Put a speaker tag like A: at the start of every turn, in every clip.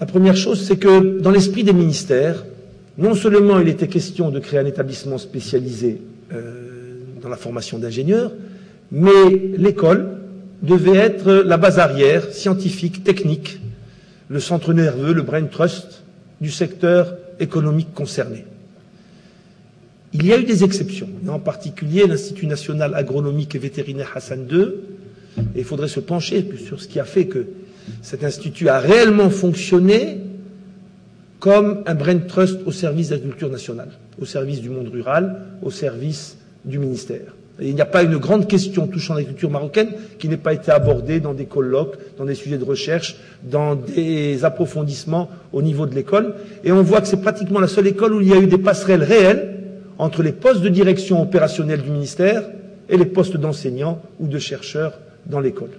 A: La première chose, c'est que dans l'esprit des ministères, non seulement il était question de créer un établissement spécialisé dans la formation d'ingénieurs, mais l'école devait être la base arrière, scientifique, technique, le centre nerveux, le brain trust du secteur économique concerné. Il y a eu des exceptions, et en particulier l'Institut national agronomique et vétérinaire Hassan II, et il faudrait se pencher sur ce qui a fait que cet institut a réellement fonctionné comme un brain trust au service de l'agriculture nationale, au service du monde rural, au service du ministère. Et il n'y a pas une grande question touchant l'agriculture marocaine qui n'ait pas été abordée dans des colloques, dans des sujets de recherche, dans des approfondissements au niveau de l'école. Et on voit que c'est pratiquement la seule école où il y a eu des passerelles réelles entre les postes de direction opérationnelle du ministère et les postes d'enseignants ou de chercheurs dans l'école.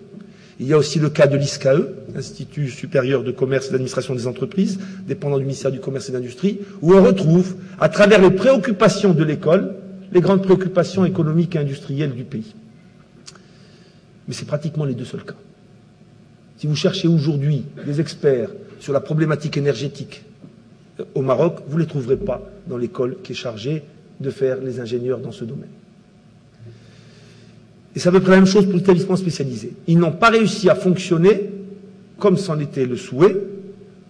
A: Il y a aussi le cas de l'ISCAE, Institut supérieur de commerce et d'administration des entreprises, dépendant du ministère du Commerce et de l'Industrie, où on retrouve, à travers les préoccupations de l'école, les grandes préoccupations économiques et industrielles du pays. Mais c'est pratiquement les deux seuls cas. Si vous cherchez aujourd'hui des experts sur la problématique énergétique au Maroc, vous ne les trouverez pas dans l'école qui est chargée de faire les ingénieurs dans ce domaine. Et ça veut dire la même chose pour l'établissement spécialisé. Ils n'ont pas réussi à fonctionner comme c'en était le souhait,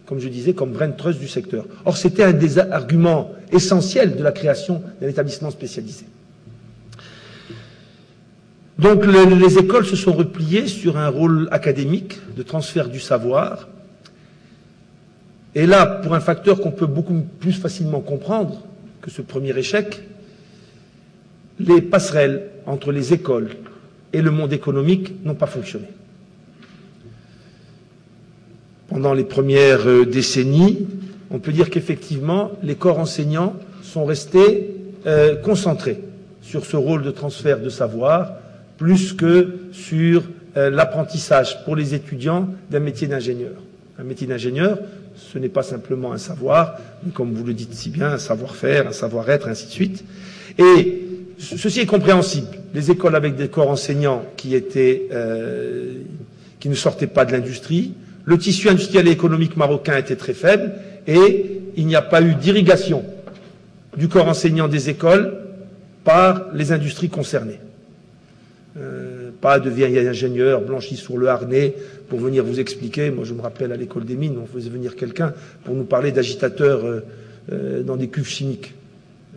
A: comme je disais, comme brain trust du secteur. Or, c'était un des arguments essentiels de la création d'un établissement spécialisé. Donc, les écoles se sont repliées sur un rôle académique de transfert du savoir. Et là, pour un facteur qu'on peut beaucoup plus facilement comprendre que ce premier échec, les passerelles entre les écoles et le monde économique n'ont pas fonctionné. Pendant les premières décennies, on peut dire qu'effectivement, les corps enseignants sont restés concentrés sur ce rôle de transfert de savoir, plus que sur l'apprentissage pour les étudiants d'un métier d'ingénieur. Un métier d'ingénieur, ce n'est pas simplement un savoir, mais comme vous le dites si bien, un savoir-faire, un savoir-être, ainsi de suite. Et ceci est compréhensible. Les écoles avec des corps enseignants qui ne sortaient pas de l'industrie, le tissu industriel et économique marocain était très faible et il n'y a pas eu d'irrigation du corps enseignant des écoles par les industries concernées. Pas de vieils ingénieurs blanchis sur le harnais pour venir vous expliquer. Moi, je me rappelle à l'école des mines, on faisait venir quelqu'un pour nous parler d'agitateurs dans des cuves chimiques.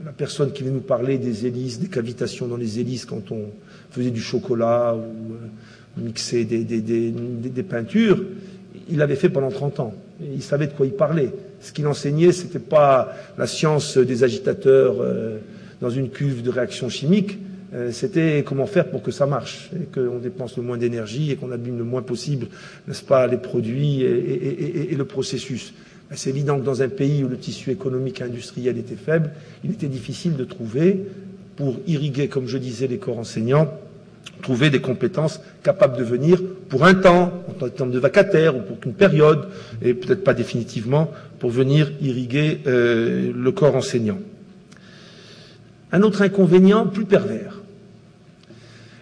A: La personne qui venait nous parler des hélices, des cavitations dans les hélices quand on faisait du chocolat ou mixait des peintures, il l'avait fait pendant 30 ans. Et il savait de quoi il parlait. Ce qu'il enseignait, ce n'était pas la science des agitateurs dans une cuve de réaction chimique, c'était comment faire pour que ça marche, et qu'on dépense le moins d'énergie et qu'on abîme le moins possible, n'est-ce pas, les produits et le processus. C'est évident que dans un pays où le tissu économique et industriel était faible, il était difficile de trouver, pour irriguer, comme je disais, les corps enseignants, trouver des compétences capables de venir pour un temps, en termes de vacataire, ou pour une période, et peut-être pas définitivement, pour venir irriguer le corps enseignant. Un autre inconvénient plus pervers.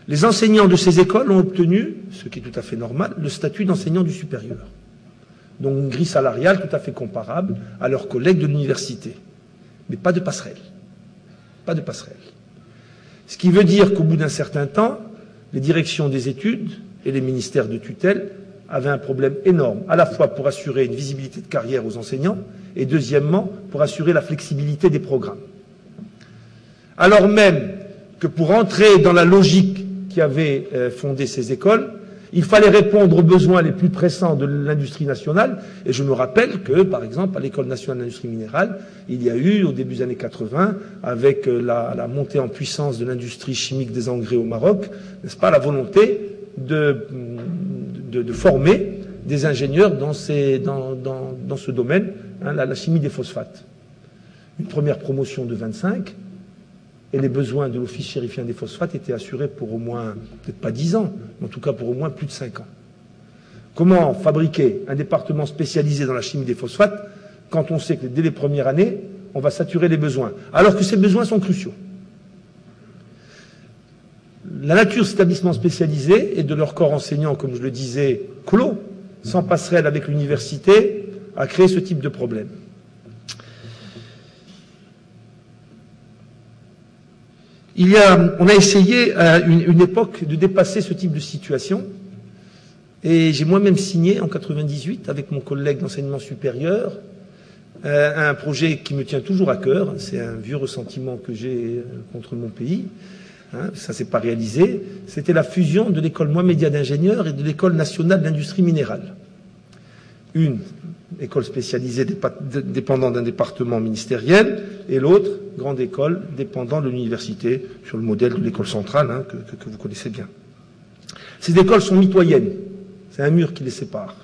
A: Les enseignants de ces écoles ont obtenu, ce qui est tout à fait normal, le statut d'enseignant du supérieur. Donc une grille salariale tout à fait comparable à leurs collègues de l'université. Mais pas de passerelle. Pas de passerelle. Ce qui veut dire qu'au bout d'un certain temps, les directions des études et les ministères de tutelle avaient un problème énorme, à la fois pour assurer une visibilité de carrière aux enseignants, et deuxièmement, pour assurer la flexibilité des programmes. Alors même que pour entrer dans la logique qui avait fondé ces écoles, il fallait répondre aux besoins les plus pressants de l'industrie nationale. Et je me rappelle que, par exemple, à l'École nationale d'industrie minérale, il y a eu, au début des années 80, avec la montée en puissance de l'industrie chimique des engrais au Maroc, n'est-ce pas, la volonté de former des ingénieurs dans ce domaine, hein, la chimie des phosphates. Une première promotion de 25, et les besoins de l'Office chérifien des phosphates étaient assurés pour au moins, peut-être pas 10 ans, mais en tout cas pour au moins plus de 5 ans. Comment fabriquer un département spécialisé dans la chimie des phosphates quand on sait que dès les premières années, on va saturer les besoins, alors que ces besoins sont cruciaux? La nature de cet établissement spécialisé et de leur corps enseignant, comme je le disais, clos, sans passerelle avec l'université, à créer ce type de problème. On a essayé à une époque de dépasser ce type de situation, et j'ai moi-même signé en 98 avec mon collègue d'enseignement supérieur un projet qui me tient toujours à cœur. C'est un vieux ressentiment que j'ai contre mon pays. Ça ne s'est pas réalisé. C'était la fusion de l'école Mohamedia d'ingénieurs et de l'école nationale d'industrie minérale. Une école spécialisée dépendant d'un département ministériel, et l'autre, grande école, dépendant de l'université, sur le modèle de l'école centrale, que vous connaissez bien. Ces écoles sont mitoyennes. C'est un mur qui les sépare.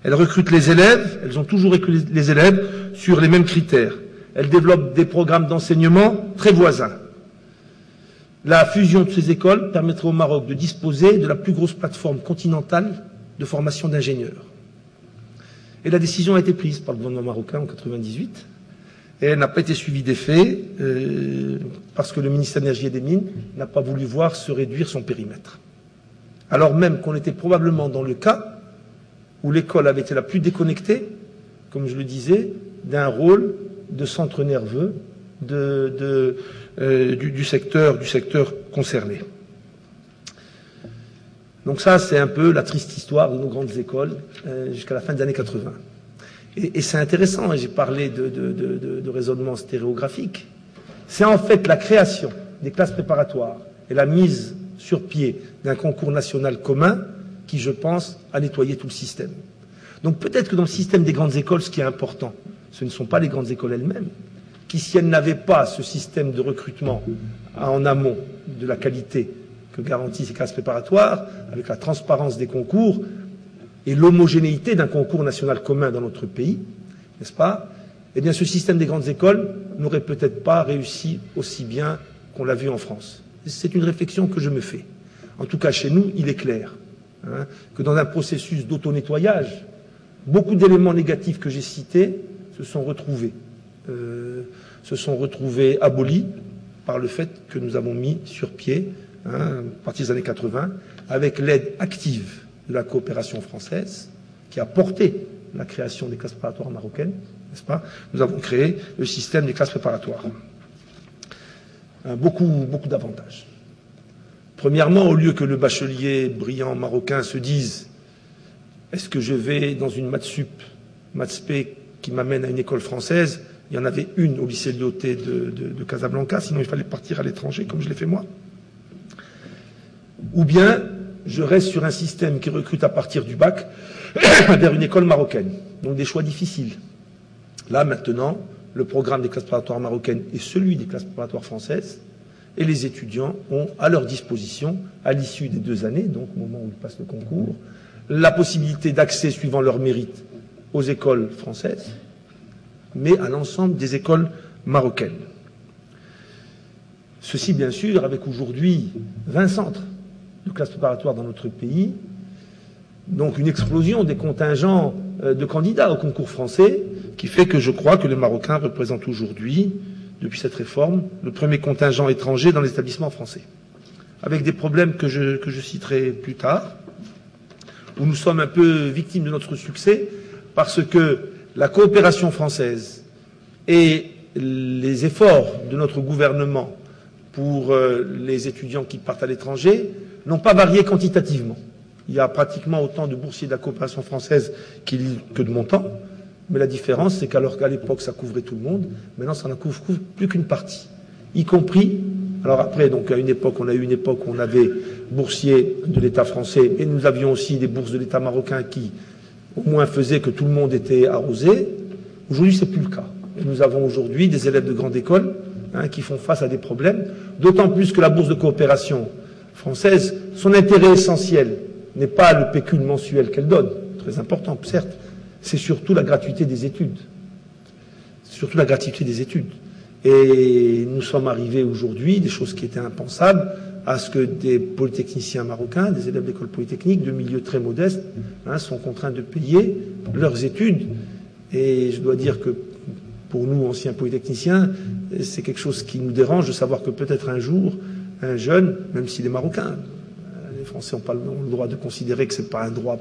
A: Elles recrutent les élèves, elles ont toujours recruté les élèves sur les mêmes critères. Elles développent des programmes d'enseignement très voisins. La fusion de ces écoles permettrait au Maroc de disposer de la plus grosse plateforme continentale de formation d'ingénieurs. Et la décision a été prise par le gouvernement marocain en 1998, et elle n'a pas été suivie des faits parce que le ministère de l'Énergie et des Mines n'a pas voulu voir se réduire son périmètre. Alors même qu'on était probablement dans le cas où l'école avait été la plus déconnectée, comme je le disais, d'un rôle de centre nerveux du secteur concerné. Donc ça, c'est un peu la triste histoire de nos grandes écoles jusqu'à la fin des années 80. Et c'est intéressant, j'ai parlé de raisonnement stéréographique. C'est en fait la création des classes préparatoires et la mise sur pied d'un concours national commun qui, je pense, a nettoyé tout le système. Donc peut-être que dans le système des grandes écoles, ce qui est important, ce ne sont pas les grandes écoles elles-mêmes, qui, si elles n'avaient pas ce système de recrutement en amont de la qualité que garantissent ces classes préparatoires, avec la transparence des concours et l'homogénéité d'un concours national commun dans notre pays, n'est-ce pas? Eh bien, ce système des grandes écoles n'aurait peut-être pas réussi aussi bien qu'on l'a vu en France. C'est une réflexion que je me fais. En tout cas, chez nous, il est clair que dans un processus d'auto-nettoyage, beaucoup d'éléments négatifs que j'ai cités se sont retrouvés abolis par le fait que nous avons mis sur pied, à partir des années 80, avec l'aide active de la coopération française, qui a porté la création des classes préparatoires marocaines, n'est-ce pas? Nous avons créé le système des classes préparatoires. Beaucoup d'avantages. Premièrement, au lieu que le bachelier brillant marocain se dise « Est-ce que je vais dans une maths sup, maths spé qui m'amène à une école française ?» Il y en avait une au lycée Lyoté de Casablanca, sinon il fallait partir à l'étranger, comme je l'ai fait moi. Ou bien, je reste sur un système qui recrute à partir du bac vers une école marocaine. Donc des choix difficiles. Là, maintenant, le programme des classes préparatoires marocaines est celui des classes préparatoires françaises, et les étudiants ont à leur disposition, à l'issue des 2 années, donc au moment où ils passent le concours, la possibilité d'accès suivant leur mérite aux écoles françaises, mais à l'ensemble des écoles marocaines. Ceci, bien sûr, avec aujourd'hui 20 centres de classes préparatoires dans notre pays, donc une explosion des contingents de candidats au concours français, qui fait que je crois que les Marocains représentent aujourd'hui, depuis cette réforme, le premier contingent étranger dans les établissements français. Avec des problèmes que je citerai plus tard, où nous sommes un peu victimes de notre succès, parce que la coopération française et les efforts de notre gouvernement pour les étudiants qui partent à l'étranger n'ont pas varié quantitativement. Il y a pratiquement autant de boursiers de la coopération française que de montants, mais la différence, c'est qu'alors qu'à l'époque, ça couvrait tout le monde, maintenant, ça n'en couvre plus qu'une partie, y compris. Alors après, donc, on a eu une époque où on avait boursiers de l'État français, et nous avions aussi des bourses de l'État marocain qui, au moins, faisaient que tout le monde était arrosé. Aujourd'hui, c'est plus le cas. Et nous avons aujourd'hui des élèves de grande école qui font face à des problèmes, d'autant plus que la bourse de coopération française, son intérêt essentiel n'est pas le pécule mensuel qu'elle donne, très important, certes, c'est surtout la gratuité des études. Surtout la gratuité des études. Et nous sommes arrivés aujourd'hui, des choses qui étaient impensables, à ce que des polytechniciens marocains, des élèves d'école polytechnique, de milieux très modestes, sont contraints de payer leurs études. Et je dois dire que pour nous, anciens polytechniciens, c'est quelque chose qui nous dérange de savoir que peut-être un jour, un jeune, même s'il est marocain, Français n'ont pas le droit de considérer que c'est pas un droit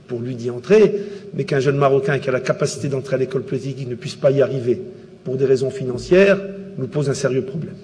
A: pour lui d'y entrer, mais qu'un jeune Marocain qui a la capacité d'entrer à l'école polytechnique ne puisse pas y arriver pour des raisons financières nous pose un sérieux problème.